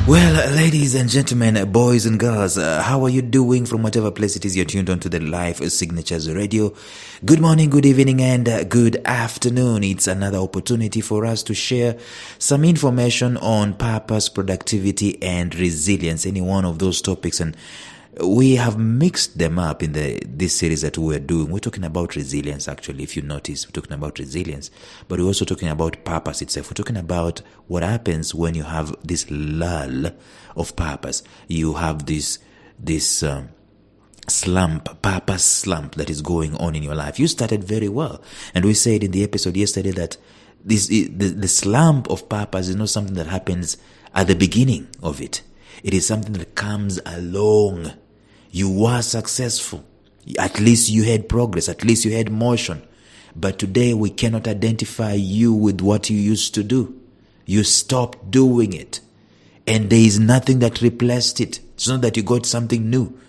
Well, ladies and gentlemen, boys and girls, how are you doing from whatever place it is you're tuned on to the Life Signatures Radio? Good morning, good evening, and good afternoon. It's another opportunity for us to share some information on purpose, productivity, and resilience, any one of those topics. And we have mixed them up in this series that we're doing. We're talking about resilience, actually, if you notice. We're talking about resilience, but we're also talking about purpose itself. We're talking about what happens when you have this lull of purpose. You have this slump, purpose slump that is going on in your life. You started very well. And we said in the episode yesterday that the slump of purpose is not something that happens at the beginning of it. It is something that comes along. You were successful. At least you had progress. At least you had motion. But today we cannot identify you with what you used to do. You stopped doing it. And there is nothing that replaced it. It's not that you got something new.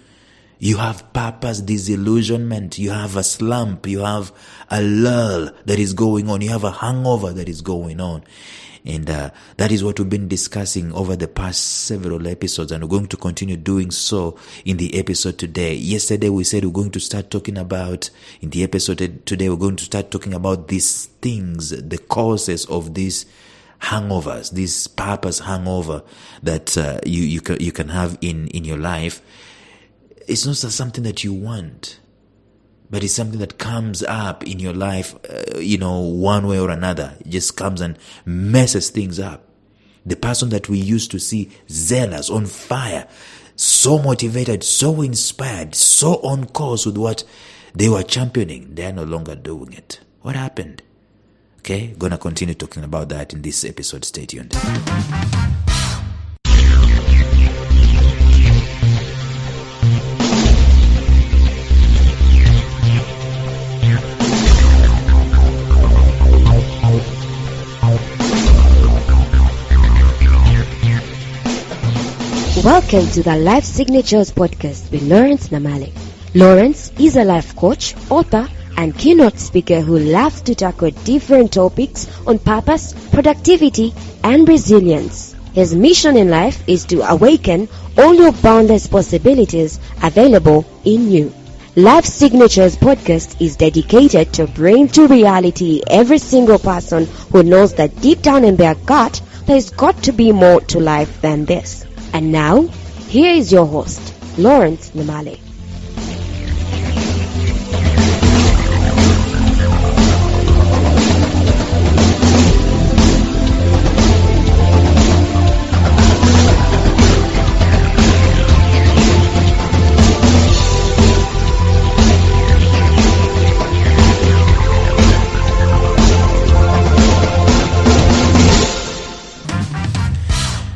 You have purpose disillusionment. You have a slump. You have a lull that is going on. You have a hangover that is going on. And that is what we've been discussing over the past several episodes, and we're going to continue doing so in the episode today. Yesterday we said we're going to start talking about, in the episode today, we're going to start talking about these things, the causes of these hangovers, this purpose hangover that you can have in your life. It's not something that you want, but it's something that comes up in your life, one way or another. It just comes and messes things up. The person that we used to see zealous, on fire, so motivated, so inspired, so on course with what they were championing, they're no longer doing it. What happened? Okay, gonna continue talking about that in this episode. Stay tuned. Welcome to the Life Signatures podcast with Lawrence Namale. Lawrence is a life coach, author, and keynote speaker who loves to tackle different topics on purpose, productivity, and resilience. His mission in life is to awaken all your boundless possibilities available in you. Life Signatures podcast is dedicated to bring to reality every single person who knows that deep down in their gut, there's got to be more to life than this. And now, here is your host, Lawrence Namale.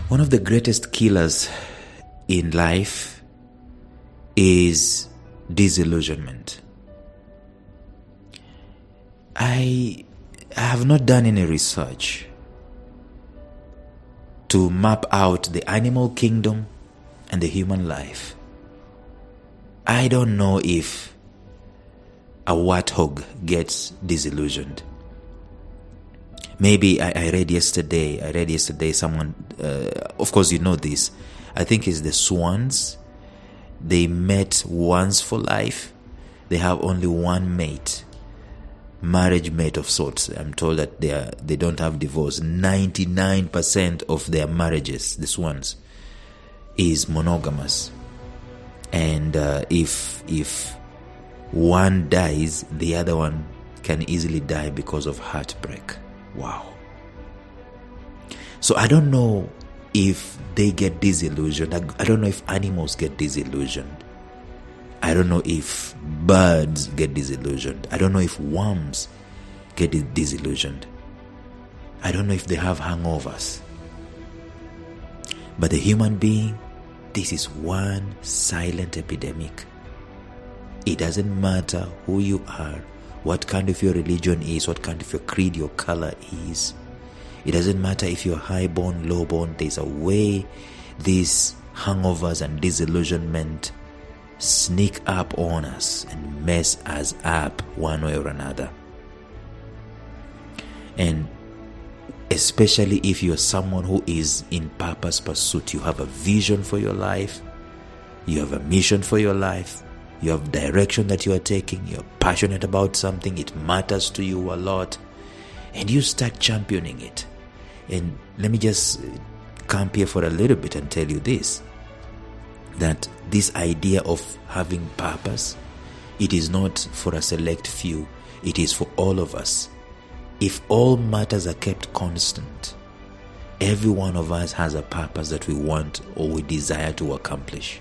One of the greatest killers in life is disillusionment. I have not done any research to map out the animal kingdom and the human life. I don't know if a warthog gets disillusioned. Maybe I read yesterday someone, of course you know this, I think it's the swans. They mate once for life. They have only one mate, marriage mate of sorts. I'm told that they don't have divorce. 99% of their marriages, the swans, is monogamous. And if one dies, the other one can easily die because of heartbreak. Wow. So I don't know if they get disillusioned. I don't know if animals get disillusioned. I don't know if birds get disillusioned. I don't know if worms get disillusioned. I don't know if they have hangovers. But the human being, this is one silent epidemic. It doesn't matter who you are, what kind of your religion is, what kind of your creed, your color is. It doesn't matter if you're high-born, low-born. There's a way these hangovers and disillusionment sneak up on us and mess us up one way or another. And especially if you're someone who is in purpose pursuit. You have a vision for your life, you have a mission for your life, you have direction that you are taking, you're passionate about something, it matters to you a lot, and you start championing it. And let me just camp here for a little bit and tell you this, that this idea of having purpose, it is not for a select few, it is for all of us. If all matters are kept constant, every one of us has a purpose that we want or we desire to accomplish.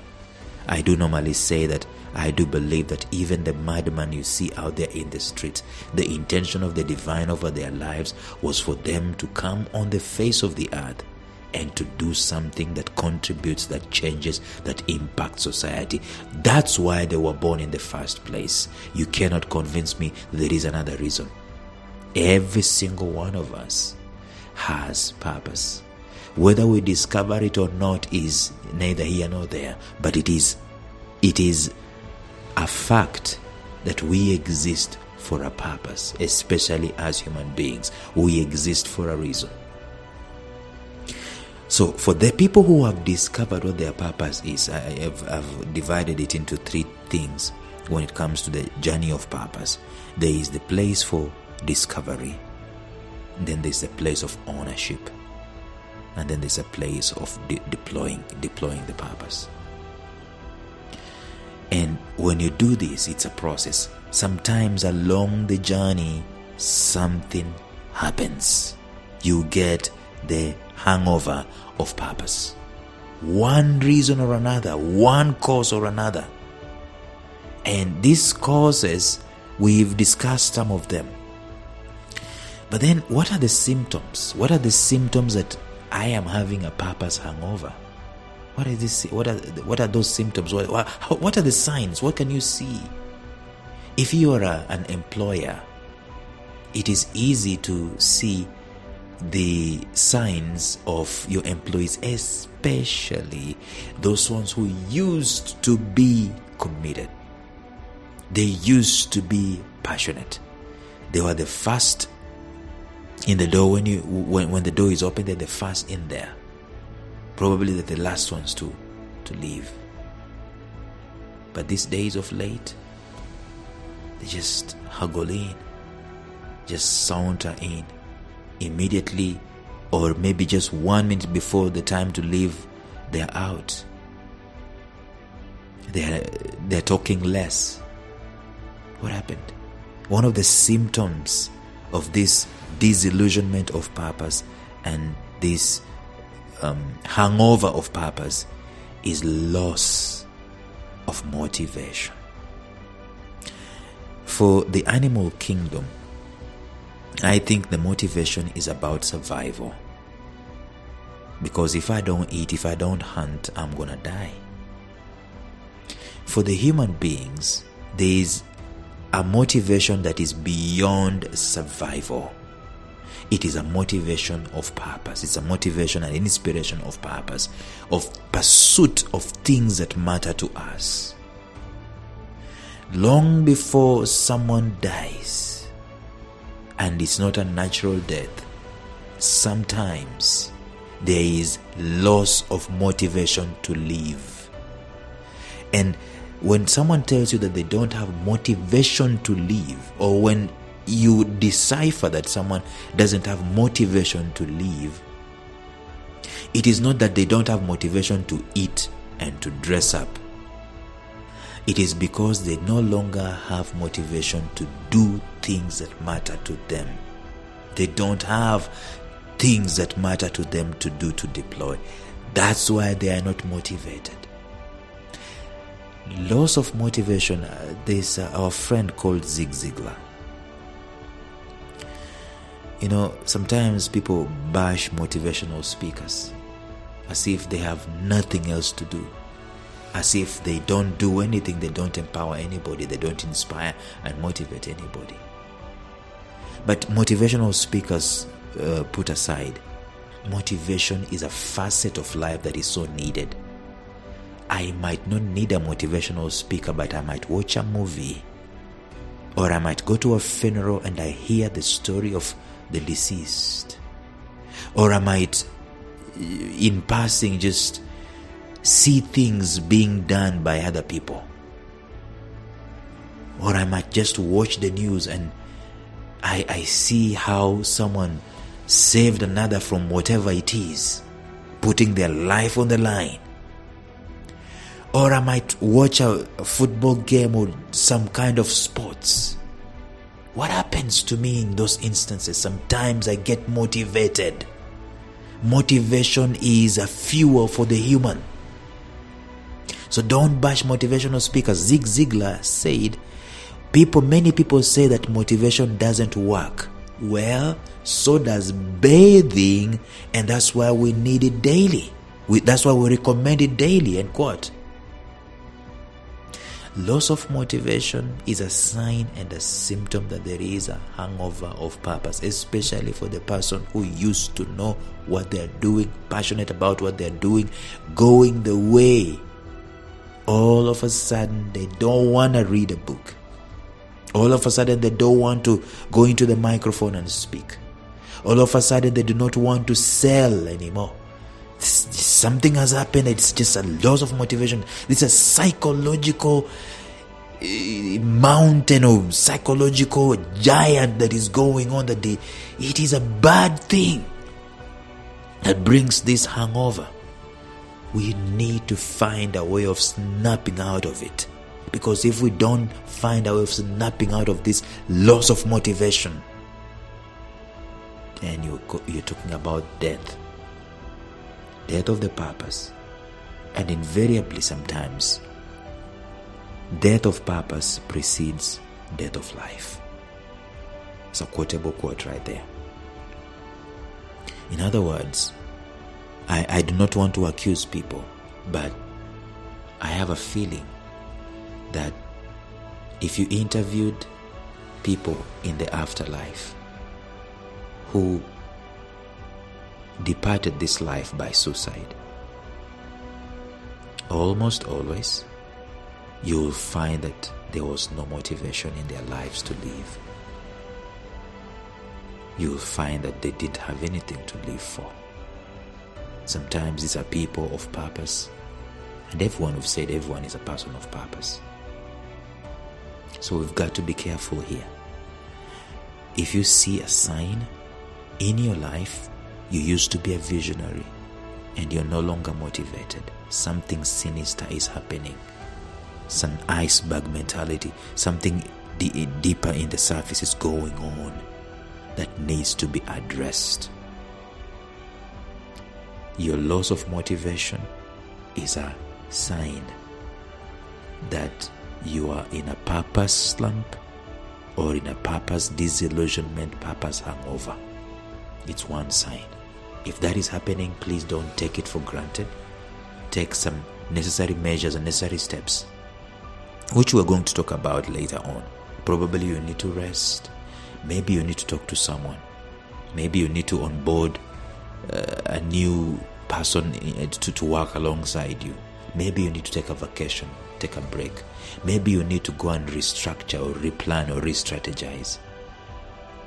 I do normally say that I do believe that even the madman you see out there in the streets, the intention of the divine over their lives was for them to come on the face of the earth and to do something that contributes, that changes, that impacts society. That's why they were born in the first place. You cannot convince me there is another reason. Every single one of us has purpose. Whether we discover it or not is neither here nor there, but it is a fact that we exist for a purpose, especially as human beings. We exist for a reason. So for the people who have discovered what their purpose is, I've divided it into three things when it comes to the journey of purpose. There is the place for discovery, then there's a place of ownership, and then there's a place of deploying the purpose. And when you do this, it's a process. Sometimes along the journey, something happens. You get the hangover of purpose. One reason or another, one cause or another. And these causes, we've discussed some of them. But then what are the symptoms? What are the symptoms that I am having a purpose hangover? What is this? What are those symptoms? What are the signs? What can you see? If you are an employer, it is easy to see the signs of your employees, especially those ones who used to be committed. They used to be passionate. They were the first in the door. When the door is open, they're the first in there. Probably they're the last ones to leave. But these days of late, they just huggle in, just saunter in immediately, or maybe just 1 minute before the time to leave, they're out. They're talking less. What happened? One of the symptoms of this disillusionment of purpose and this hangover of purpose is loss of motivation. For the animal kingdom, I think the motivation is about survival. Because if I don't eat, if I don't hunt, I'm gonna die. For the human beings, there is a motivation that is beyond survival. It is a motivation of purpose. It's a motivation and inspiration of purpose, of pursuit of things that matter to us. Long before someone dies, and it's not a natural death, sometimes there is loss of motivation to live. And when someone tells you that they don't have motivation to live, or when you decipher that someone doesn't have motivation to live, it is not that they don't have motivation to eat and to dress up. It is because they no longer have motivation to do things that matter to them. They don't have things that matter to them to do, to deploy. That's why they are not motivated. Loss of motivation. There's our friend called Zig Ziglar. You know, sometimes people bash motivational speakers as if they have nothing else to do, as if they don't do anything, they don't empower anybody, they don't inspire and motivate anybody. But motivational speakers put aside, motivation is a facet of life that is so needed. I might not need a motivational speaker, but I might watch a movie, or I might go to a funeral and I hear the story of the deceased, Or I might, in passing, just see things being done by other people. Or I might just watch the news and I see how someone saved another from whatever it is, putting their life on the line. Or I might watch a football game or some kind of sports. What happens to me in those instances? Sometimes I get motivated. Motivation is a fuel for the human. So don't bash motivational speakers. Zig Ziglar said, many people say that motivation doesn't work. Well, so does bathing, and that's why we need it daily. That's why we recommend it daily, end quote. Loss of motivation is a sign and a symptom that there is a hangover of purpose, especially for the person who used to know what they're doing, passionate about what they're doing, going the way. All of a sudden, they don't want to read a book. All of a sudden, they don't want to go into the microphone and speak. All of a sudden, they do not want to sell anymore. Something has happened. It's just a loss of motivation. It's a psychological mountain or psychological giant that is going on that day. It is a bad thing that brings this hangover. We need to find a way of snapping out of it. Because if we don't find a way of snapping out of this loss of motivation, then you're talking about death. Death of the purpose. And invariably sometimes, death of purpose precedes death of life. It's a quotable quote right there. In other words, I do not want to accuse people, but I have a feeling that if you interviewed people in the afterlife who departed this life by suicide, almost always you will find that there was no motivation in their lives to live. You will find that they didn't have anything to live for. Sometimes these are people of purpose, and everyone who've said everyone is a person of purpose. So we've got to be careful here. If you see a sign in your life, you used to be a visionary and you're no longer motivated, something sinister is happening. Some iceberg mentality, something deeper in the surface is going on that needs to be addressed. Your loss of motivation is a sign that you are in a purpose slump or in a purpose disillusionment, purpose hangover. It's one sign. If that is happening, please don't take it for granted. Take some necessary measures and necessary steps, which we're going to talk about later on. Probably you need to rest. Maybe you need to talk to someone. Maybe you need to onboard a new person to work alongside you. Maybe you need to take a vacation, take a break. Maybe you need to go and restructure or replan or re-strategize.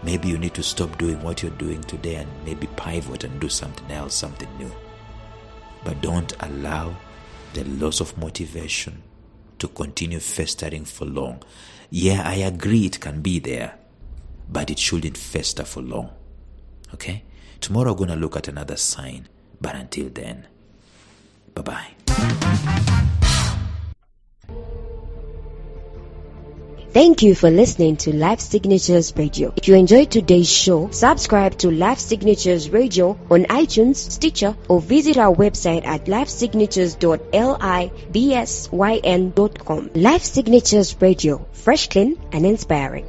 Maybe you need to stop doing what you're doing today and maybe pivot and do something else, something new. But don't allow the loss of motivation to continue festering for long. Yeah, I agree it can be there, but it shouldn't fester for long. Okay? Tomorrow we're going to look at another sign. But until then, bye-bye. Thank you for listening to Life Signatures Radio. If you enjoyed today's show, subscribe to Life Signatures Radio on iTunes, Stitcher, or visit our website at lifesignatures.libsyn.com. Life Signatures Radio, fresh, clean, and inspiring.